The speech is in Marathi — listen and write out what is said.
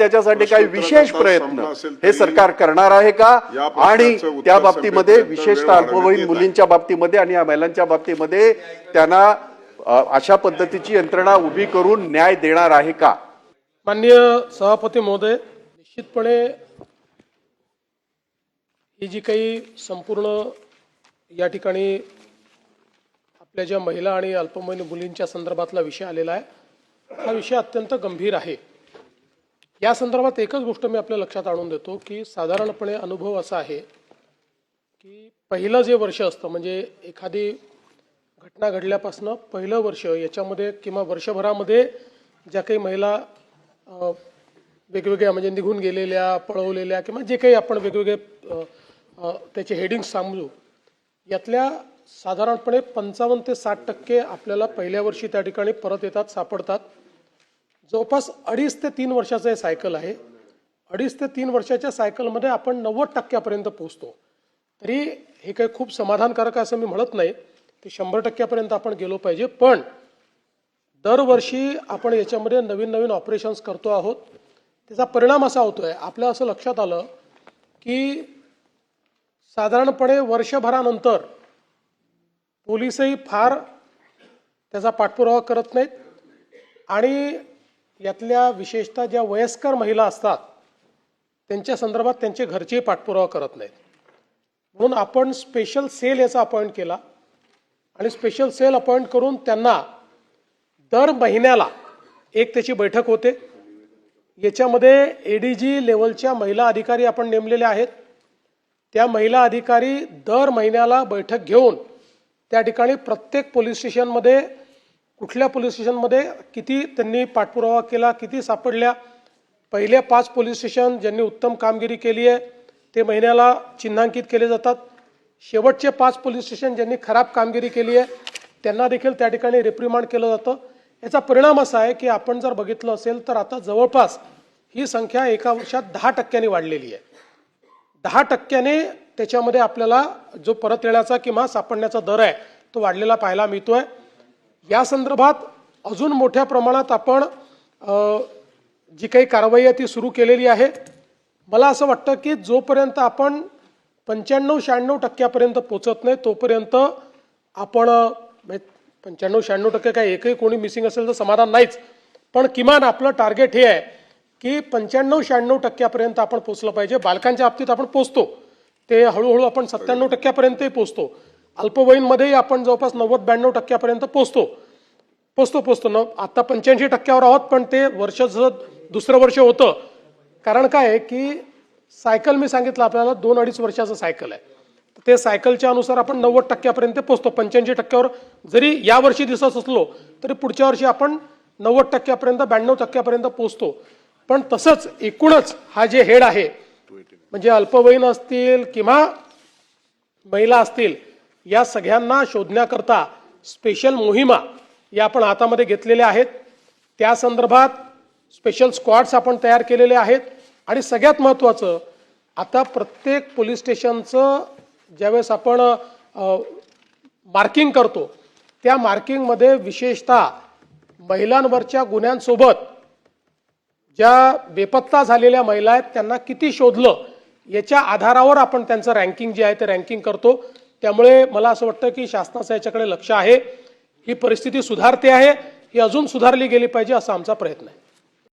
त्याच्यासाठी काही विशेष प्रयत्न हे सरकार करणार आहे का? आणि त्या बाबतीमध्ये विशेषतः अल्पवयीन मुलींच्या बाबतीमध्ये आणि या महिलांच्या बाबतीमध्ये त्यांना अशा पद्धतीची यंत्रणा उभी करून न्याय देणार आहे का? माननीय सभापती महोदय, निश्चितपणे ही जी काही संपूर्ण या ठिकाणी आपल्या ज्या महिला आणि अल्पवयीन मुलींच्या संदर्भातला विषय आलेला आहे, हा विषय अत्यंत गंभीर आहे. या संदर्भात एकच गोष्ट मी आपल्या लक्षात आणून देतो की साधारणपणे अनुभव असा आहे की पहिलं जे वर्ष असतं म्हणजे एखादी घटना घडल्यापासून पहिलं वर्ष याच्यामध्ये किंवा वर्षभरामध्ये ज्या काही महिला वेगवेगळ्या म्हणजे निघून गेलेल्या, पळवलेल्या किंवा जे काही आपण वेगवेगळे त्याचे हेडिंग्स समजू, यातल्या साधारणपणे 55 ते 60% आपल्याला पहिल्या वर्षी त्या ठिकाणी परत येतात, सापडतात. जवळपास 2.5 ते 3 वर्षाचं हे सायकल आहे. 2.5 ते 3 वर्षाच्या सायकलमध्ये आपण 90% पोहोचतो. तरी हे काही खूप समाधानकारक असं मी म्हणत नाही की 100% आपण गेलो पाहिजे, पण दरवर्षी आपण याच्यामध्ये नवीन नवीन ऑपरेशन्स करतो आहोत. त्याचा परिणाम असा होतोय, आपल्या असं लक्षात आलं की साधारणपणे वर्षभरानंतर पोलिसही फार त्याचा पाठपुरावा करत नाहीत आणि यातल्या विशेषतः ज्या वयस्कर महिला असतात त्यांच्या संदर्भात त्यांचे घरचेही पाठपुरावा करत नाहीत. म्हणून आपण स्पेशल सेल याचा अपॉइंट केला आणि स्पेशल सेल अपॉइंट करून त्यांना दर महिन्याला एक त्याची बैठक होते. याच्यामध्ये एडीजी लेवलच्या महिला अधिकारी आपण नेमलेल्या आहेत. त्या महिला अधिकारी दर महिन्याला बैठक घेऊन त्या ठिकाणी प्रत्येक पोलीस स्टेशनमध्ये कुठल्या पोलीस स्टेशनमध्ये किती त्यांनी पाठपुरावा केला, किती सापडल्या, पहिल्या 5 पोलीस स्टेशन ज्यांनी उत्तम कामगिरी केली आहे ते महिन्याला चिन्हांकित केले जातात. शेवटचे 5 पोलीस स्टेशन ज्यांनी खराब कामगिरी केली आहे त्यांना देखील त्या ठिकाणी रिप्रिमांड केलं जातं. याचा परिणाम असा आहे की आपण जर बघितलं असेल तर आता जवळपास ही संख्या एका वर्षात 10% वाढलेली आहे. 10% त्याच्यामध्ये आपल्याला जो परत येण्याचा किंवा सापडण्याचा दर आहे तो वाढलेला पाहायला मिळतोय. या संदर्भात अजून मोठ्या प्रमाणात आपण जी काही कारवाई आहे ती सुरू केलेली आहे. मला असं वाटतं की जोपर्यंत आपण 95-96% पोहोचत नाही तोपर्यंत आपण 95-96% काय एकही कोणी मिसिंग असेल तर समाधान नाहीच, पण किमान आपलं टार्गेट हे आहे की 95-96% आपण पोहोचलं पाहिजे. बालकांच्या बाबतीत आपण पोहोचतो, ते हळूहळू आपण 97%पर्यंतही पोहोचतो. अल्पवयीनमध्येही आपण जवळपास 90-92% पोहोचतो ना. आता 85% आहोत, पण ते वर्ष दुसरं वर्ष होतं. कारण काय आहे की सायकल मी सांगितलं आपल्याला 2-2.5 वर्षाचं सायकल आहे. ते सायकलच्या अनुसार आपण 90% पोहोचतो. 85% जरी या वर्षी दिसत असलो तरी पुढच्या वर्षी आपण 90% 92% पोहोचतो. पण तसंच एकूणच हा जे हेड आहे म्हणजे अल्पवयीन असतील किंवा महिला असतील या सगळ्यांना शोधण्याकरता स्पेशल मोहिमा या आपण हातामध्ये घेतलेल्या आहेत. त्या संदर्भात स्पेशल स्क्वॉड्स आपण तयार केलेले आहेत. आणि सगळ्यात महत्त्वाचं, आता प्रत्येक पोलीस स्टेशनचं ज्यावेळेस आपण मार्किंग करतो त्या मार्किंगमध्ये विशेषतः महिलांवरच्या गुन्ह्यांसोबत ज्या बेपत्ता झालेल्या महिला आहेत त्यांना किती शोधलं याच्या आधारावर आपण त्यांचं रँकिंग जे आहे ते रँकिंग करतो. त्यामुळे मला असं वाटतं की शासनाचं याच्याकडे लक्ष आहे. ही परिस्थिती सुधारते आहे, ही अजून सुधारली गेली पाहिजे असा आमचा प्रयत्न आहे.